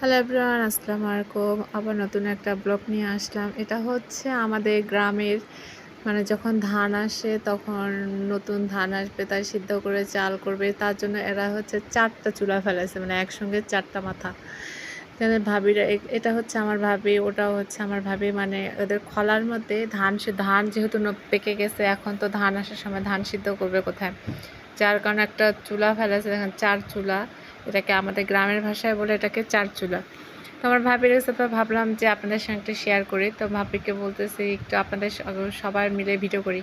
Hello everyone, আসসালামু আলাইকুম। আবার নতুন একটা ব্লগ নিয়ে আসলাম। এটা হচ্ছে আমাদের গ্রামের যখন ধান আসে তখন নতুন ধান আসবে, তাই সিদ্ধ করে চাল করবে। তার জন্য এরা হচ্ছে ৪টা চুলা ফেলেছে, একসঙ্গে ৪টা মাথা। এখানে ভাবিরা এটা হচ্ছে আমার ভাবি, ওটাও হচ্ছে আমার ভাবি। ওদের খলার মধ্যে ধান যেহেতু পেকে গেছে, এখন তো ধান আসার সময় ধান সিদ্ধ করবে কোথায়, যার কারণে একটা চুলা ফেলেছে, দেখেন ৪ চুলা। এটাকে আমাদের গ্রামের ভাষায় বলে এটাকে ৪ চুলা। তো আমার ভাবির রেসিপি ভাবলাম যে আপনাদের সঙ্গে একটু শেয়ার করি। তো ভাবিকে বলতেছি একটু আপনাদের সবাই মিলে ভিডিও করি।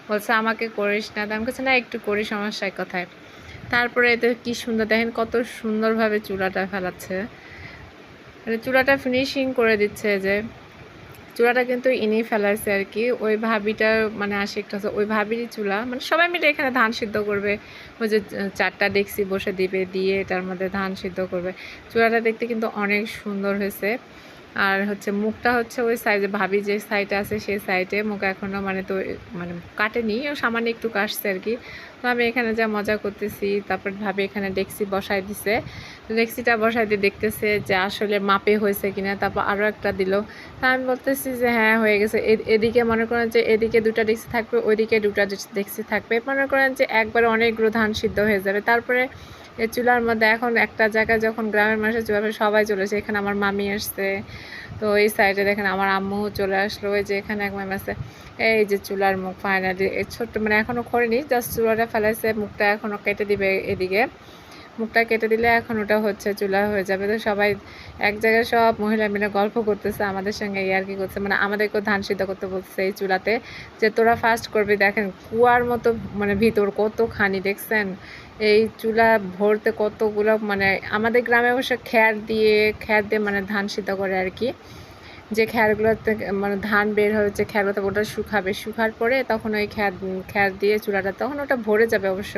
বলছে আমাকে করিস না, তো আমি বলছি না একটু করি, সমস্যায় কোথায়। তারপরে এতে কি সুন্দর, দেখেন কত সুন্দরভাবে চুলাটা ফেলাচ্ছে, চুলাটা ফিনিশিং করে দিচ্ছে। যে চুলাটা কিন্তু ইনি ফেলাইছে আর কি, ওই ভাবিটা আশিকটা আছে, ওই ভাবিরই চুলা। সবাই মিলে এখানে ধান সিদ্ধ করবে। ওই যে 4টা ডেকচি বসে দিবে, দিয়ে এটার মধ্যে ধান সিদ্ধ করবে। চুলাটা দেখতে কিন্তু অনেক সুন্দর হয়েছে। আর হচ্ছে মুখটা হচ্ছে ওই সাইডে, ভাবি যে সাইডে আছে সেই সাইডে মুখ এখনও তো কাটেনি, ও সামান্য একটু কাটছে আর কি। তো আমি এখানে যা মজা করতেছি, তারপর ভাবি এখানে ডেকচি বসাই দিছে। ডেকচিটা বসাই দিয়ে দেখতেছে যে আসলে মাপে হয়েছে কিনা। তারপর আরও একটা দিল। তা আমি বলতেছি যে হ্যাঁ হয়ে গেছে। এদিকে মনে করেন যে এদিকে 2টা ডেকচি থাকবে, ওইদিকে 2টা ডেকচি থাকবে। মনে করেন যে একবারে অনেকগুলো ধান সিদ্ধ হয়ে যাবে। তারপরে এই চুলার মধ্যে এখন একটা জায়গায় যখন গ্রামের মানুষের চুলা সবাই চলে আসে, এখানে আমার মামি আসছে। তো এই সাইডে দেখেন আমার আম্মু চলে আসলো। ওই যে এখানে এক ম্যাম আছে। এই যে চুলার মুখ ফাইনালি এই ছোট্ট, এখনও করেনি, জাস্ট চুলাটা ফেলাইছে, মুখটা এখনও কেটে দিবে। এদিকে মুখটা কেটে দিলে এখন ওটা হচ্ছে চুলা হয়ে যাবে। তো সবাই এক জায়গায় সব মহিলা মিলে গল্প করতেছে, আমাদের সঙ্গে ইয়ার্কি করছে, আমাদেরকেও ধান সিদ্ধ করতে বলতেছে এই চুলাতে, যে তোরা ফার্স্ট করবি। দেখেন কুয়ার মতো ভিতর কতখানি দেখছেন, এই চুলা ভরতে কতগুলো। আমাদের গ্রামে অবশ্য খ্যার দিয়ে ধান সিদ্ধ করে আর কি। যে খ্যারগুলোতে ধান বের হয়েছে, খ্যারগুলোতে ওটা শুকাবে, শুকার পরে তখন ওই খ্যার দিয়ে চুলাটা তখন ওটা ভরে যাবে অবশ্য।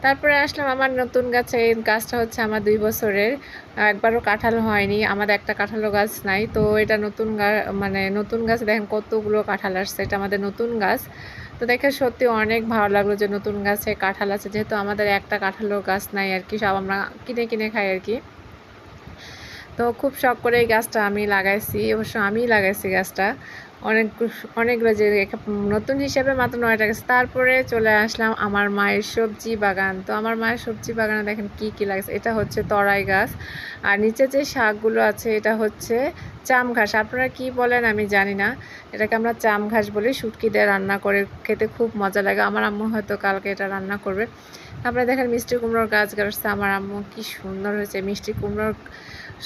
তারপরে আসলাম আমার নতুন গাছে। এই গাছটা হচ্ছে আমার 2 বছরের, একবারও কাঁঠাল হয়নি, আমাদের একটা কাঁঠালও গাছ নাই। তো এটা নতুন নতুন গাছ, দেখেন কতগুলো কাঁঠাল আসছে, এটা আমাদের নতুন গাছ। তো দেখে সত্যি অনেক ভালো লাগলো যে নতুন গাছে কাঁঠাল আছে, যেহেতু আমাদের একটা কাঁঠালও গাছ নাই আর কি, সব আমরা কিনে কিনে খাই আর কি। তো খুব শখ করে এই গাছটা আমি লাগাইছি, অবশ্য আমিই লাগাইছি গাছটা। অনেক অনেকগুলো যে নতুন হিসেবে মাত্র 9টা গাছ। তারপরে চলে আসলাম আমার মায়ের সবজি বাগান। তো আমার মায়ের সবজি বাগানে দেখেন কি কি লাগছে। এটা হচ্ছে তরাই গাছ, আর নিচে যে শাকগুলো আছে এটা হচ্ছে চাম ঘাস। আপনারা কি বলেন আমি জানি না, এটাকে আমরা চাম ঘাস বলি। শুটকি দিয়ে রান্না করে খেতে খুব মজা লাগে। আমার আম্মু হয়তো কালকে এটা রান্না করবে। তারপরে দেখেন মিষ্টি কুমড়োর গাছ গাছছে আমার আম্মু, কি সুন্দর হয়েছে মিষ্টি কুমড়োর